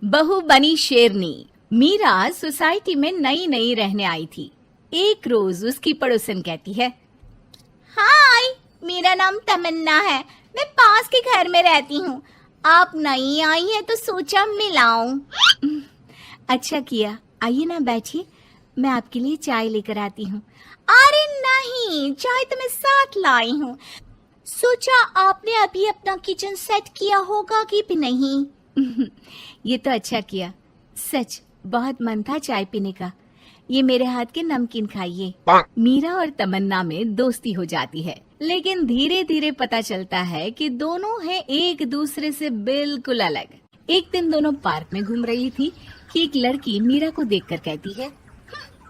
बहू बनी शेरनी। मीरा सोसाइटी में नई नई रहने आई थी। एक रोज उसकी पड़ोसन कहती है, हाय, मेरा नाम तमन्ना है, मैं पास के घर में रहती हूँ। आप नई आई हैं तो सोचा मिलाऊं। अच्छा किया, आइए ना बैठिए, मैं आपके लिए चाय लेकर आती हूँ। अरे नहीं, चाय तो मैं साथ लाई हूँ। सोचा आपने अभी अपना किचन सेट किया होगा कि भी नहीं। ये तो अच्छा किया, सच बहुत मन था चाय पीने का। ये मेरे हाथ के नमकीन खाइए। मीरा और तमन्ना में दोस्ती हो जाती है, लेकिन धीरे धीरे पता चलता है कि दोनों हैं एक दूसरे से बिल्कुल अलग। एक दिन दोनों पार्क में घूम रही थी कि एक लड़की मीरा को देखकर कहती है,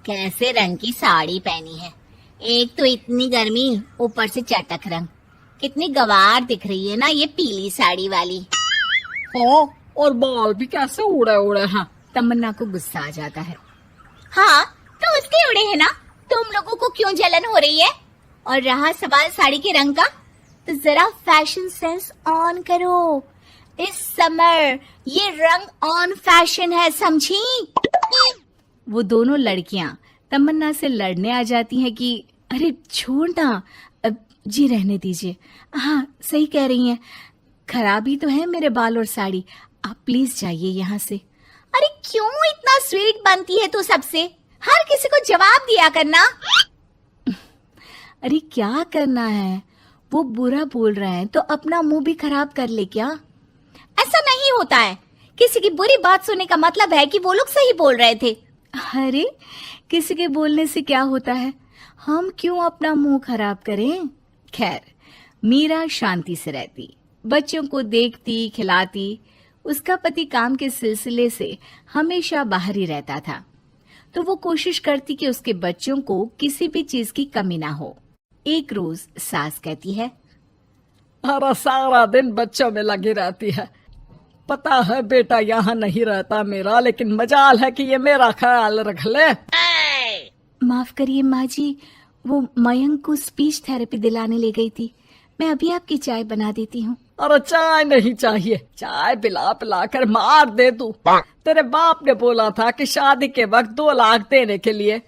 कैसे रंग की साड़ी पहनी है, एक तो इतनी गर्मी, ऊपर से चटक रंग। कितनी गवार दिख रही है ना ये पीली साड़ी वाली। और बाल भी कैसे उड़े उड़े हैं। तमन्ना को गुस्सा आ जाता है। हाँ, तो उसके उड़े हैं ना, तुम लोगों को क्यों जलन हो रही है? और रहा सवाल साड़ी के रंग का, तो जरा फैशन सेंस ऑन करो। इस समर ये रंग ऑन फैशन है, समझी? वो दोनों लड़कियां तमन्ना से लड़ने आ जाती हैं कि अरे छोड़ ना, जी रहने दीजिए। हाँ, सही कह रही हैं, खराब ही तो है मेरे बाल और साड़ी, आप प्लीज जाइए यहाँ से। अरे क्यों इतना स्वीट बनती है तू सबसे? हर किसी को जवाब दिया करना। अरे क्या करना है, वो बुरा बोल रहे हैं तो अपना मुंह भी खराब कर ले क्या? ऐसा नहीं होता है, किसी की बुरी बात सुनने का मतलब है कि वो लोग सही बोल रहे थे। अरे किसी के बोलने से क्या होता है, हम क्यों अपना मुंह खराब करें? खैर, मीरा शांति से रहती, बच्चों को देखती खिलाती। उसका पति काम के सिलसिले से हमेशा बाहर ही रहता था, तो वो कोशिश करती कि उसके बच्चों को किसी भी चीज की कमी ना हो। एक रोज सास कहती है, अरे सारा दिन बच्चों में लगी रहती है। पता है बेटा यहाँ नहीं रहता मेरा, लेकिन मजाल है कि ये मेरा ख्याल रख ले। माफ करिए माँ जी, वो मयंक को स्पीच थेरेपी दिलाने ले गई थी, मैं अभी आपकी चाय बना देती हूँ। अरे चाय नहीं चाहिए, चाय पिला पिला कर मार दे तू। तेरे बाप ने बोला था कि शादी के वक्त 2 लाख देने के लिए,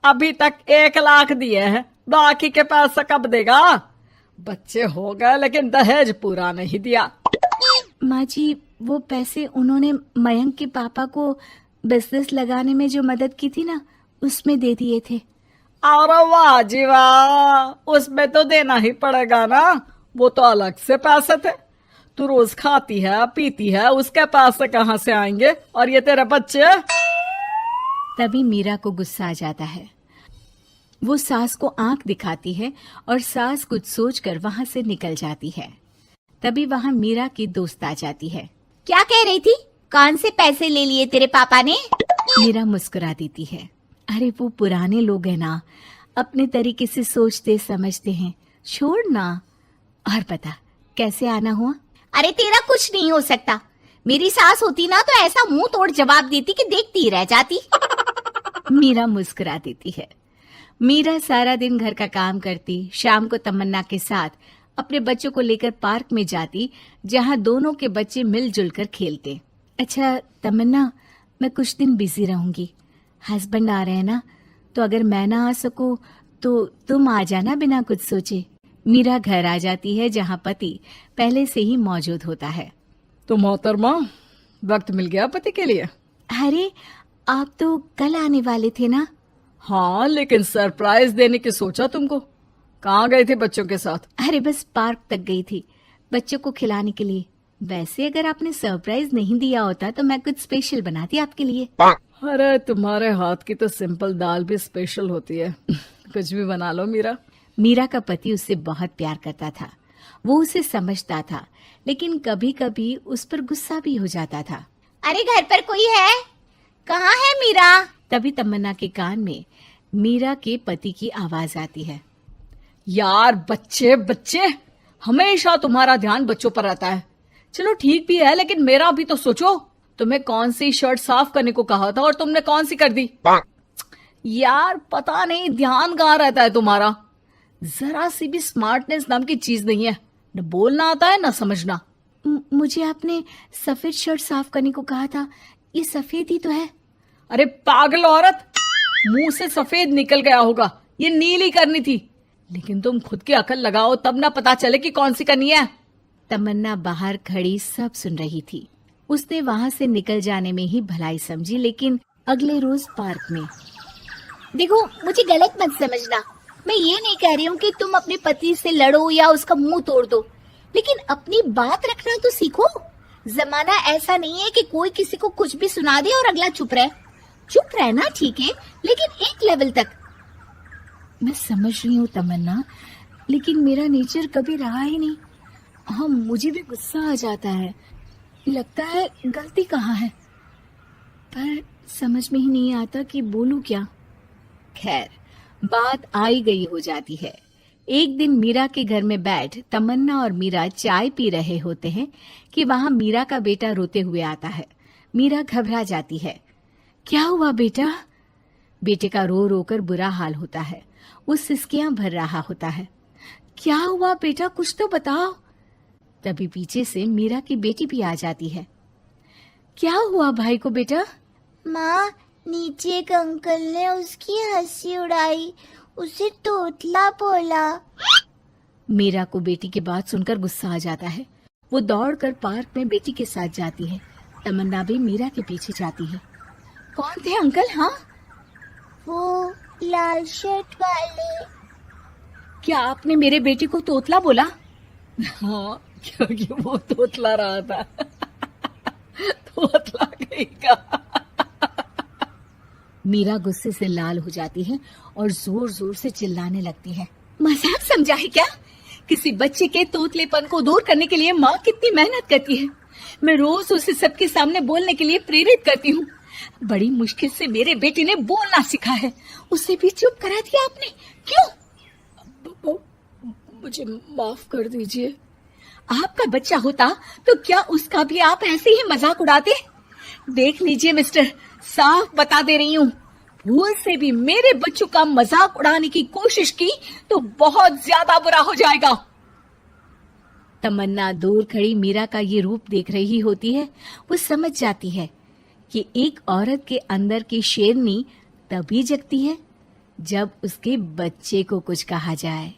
अभी तक 1 लाख दिए हैं, बाकी के पैसा कब देगा? बच्चे हो गए लेकिन दहेज पूरा नहीं दिया। माँ जी, वो पैसे उन्होंने मयंक के पापा को बिजनेस लगाने में जो मदद की थी ना, उसमें दे दिए थे। अरे वाह जी वाह, उसमें तो देना ही पड़ेगा ना, वो तो अलग से पैसे थे। तू रोज खाती है पीती है, उसके पैसे कहाँ से आएंगे? और ये तेरे बच्चे। तभी मीरा को गुस्सा आ जाता है। वो सास को आंख दिखाती है और सास कुछ सोचकर वहां से निकल जाती है। तभी वहां मीरा की दोस्त आ जाती है। क्या कह रही थी? कौन से पैसे ले लिए तेरे पापा ने? मीरा मुस्कुरा देती है। अरे वो पुराने लोग हैं ना, अपने तरीके से सोचते समझते हैं, छोड़ ना। और बता कैसे आना हुआ? अरे तेरा कुछ नहीं हो सकता, मेरी सास होती ना तो ऐसा मुंह तोड़ जवाब देती कि देखती ही रह जाती। मीरा मुस्कुरा देती है। मीरा सारा दिन घर का काम करती, शाम को तमन्ना के साथ अपने बच्चों को लेकर पार्क में जाती, जहां दोनों के बच्चे मिलजुल कर खेलते। अच्छा तमन्ना, मैं कुछ दिन बिजी रहूंगी, हस्बैंड आ रहे हैं ना, तो अगर मैं ना आ सकूं तो तुम आ जाना बिना कुछ सोचे। मीरा घर आ जाती है, जहां पति पहले से ही मौजूद होता है। तो मोहतरमा, वक्त मिल गया पति के लिए? अरे आप तो कल आने वाले थे ना? हाँ, लेकिन सरप्राइज देने की सोचा तुमको। कहाँ गए थे बच्चों के साथ? अरे बस पार्क तक गई थी, बच्चों को खिलाने के लिए। वैसे अगर आपने सरप्राइज नहीं दिया होता तो मैं कुछ स्पेशल बनाती आपके लिए। अरे तुम्हारे हाथ की तो सिंपल दाल भी स्पेशल होती है। कुछ भी बना लो मीरा। मीरा का पति उससे बहुत प्यार करता था, वो उसे समझता था, लेकिन कभी कभी उस पर गुस्सा भी हो जाता था। अरे घर पर कोई है? कहाँ है मीरा? तभी तमन्ना के कान में मीरा के पति की आवाज आती है। यार बच्चे बच्चे, हमेशा तुम्हारा ध्यान बच्चों पर रहता है। चलो ठीक भी है, लेकिन मेरा भी तो सोचो। तुम्हें कौन सी शर्ट साफ करने को कहा था और तुमने कौन सी कर दी? यार पता नहीं ध्यान कहाँ रहता है तुम्हारा। जरा सी भी स्मार्टनेस नाम की चीज नहीं है, न बोलना आता है न समझना। मुझे आपने सफेद शर्ट साफ करने को कहा था, ये सफेद ही तो है। अरे पागल औरत, मुंह से सफेद निकल गया होगा, ये नीली करनी थी। लेकिन तुम खुद की अकल लगाओ तब ना पता चले कि कौन सी करनी है। तमन्ना बाहर खड़ी सब सुन रही थी। उसने वहां से निकल जाने में ही भलाई समझी, लेकिन अगले रोज पार्क में। देखो, मुझे गलत मत समझना, मैं ये नहीं कह रही हूँ कि तुम अपने पति से लड़ो या उसका मुंह तोड़ दो, लेकिन अपनी बात रखना तो सीखो। जमाना ऐसा नहीं है कि कोई किसी को कुछ भी सुना दे और अगला चुप रहे। चुप रहना ठीक है, लेकिन एक लेवल तक। मैं समझ रही हूँ तमन्ना, लेकिन मेरा नेचर कभी रहा ही नहीं। हाँ, मुझे भी गुस्सा आ जाता है, लगता है गलती कहाँ है, पर समझ में ही नहीं आता कि बोलूं क्या। खैर, बात आई गई हो जाती है। एक दिन मीरा के घर में बैठ तमन्ना और मीरा चाय पी रहे होते हैं कि वहां मीरा का बेटा रोते हुए आता है। मीरा घबरा जाती है। क्या हुआ बेटा? बेटे का रो रो कर बुरा हाल होता है। वो सिसकियां भर रहा होता है। क्या हुआ बेटा, कुछ तो बताओ। तभी पीछे से मीरा की बेटी भी आ जाती है। क्या हुआ भाई को बेटा? माँ, नीचे एक अंकल ने उसकी हंसी उड़ाई, उसे तोतला बोला। मीरा को बेटी की बात सुनकर गुस्सा आ जाता है। वो दौड़कर पार्क में बेटी के साथ जाती है। तमन्ना भी मीरा के पीछे जाती है। कौन थे अंकल? हाँ, वो लाल शर्ट वाले। क्या आपने मेरे बेटे को तोतला बोला? हाँ, क्योंकि वो तोतला रहा था। तोतला कहेगा। मीरा गुस्से से लाल हो जाती है और जोर जोर से चिल्लाने लगती है। मजाक समझा है क्या? किसी बच्चे के तोतलेपन को दूर करने के लिए माँ कितनी मेहनत करती है। मैं रोज उसे सबके सामने बोलने के लिए प्रेरित करती हूँ। बड़ी मुश्किल से मेरे बेटे ने बोलना सीखा है, उसे भी चुप करा दिया आपने। क्यों? मुझे माफ कर दीजिए। आपका बच्चा होता तो क्या उसका भी आप ऐसे ही मजाक उड़ाते? देख लीजिए मिस्टर, साफ बता दे रही हूँ, भूल से भी मेरे बच्चों का मजाक उड़ाने की कोशिश की तो बहुत ज्यादा बुरा हो जाएगा। तमन्ना दूर खड़ी मीरा का ये रूप देख रही होती है। वो समझ जाती है कि एक औरत के अंदर की शेरनी तभी जगती है जब उसके बच्चे को कुछ कहा जाए।